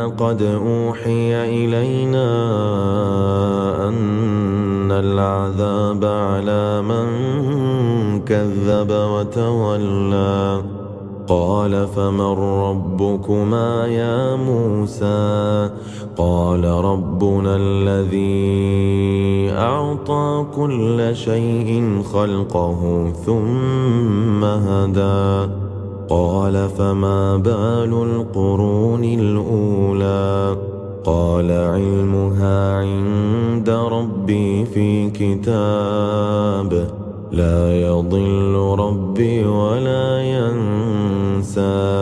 قد أوحي إلينا أن العذاب على من كذب وتولى قال فمن ربكما يا موسى قال ربنا الذي أعطى كل شيء خلقه ثم هدى قال فما بال القرون الأولى قال علمها عند ربي في كتاب لا يضل ربي ولا ينسى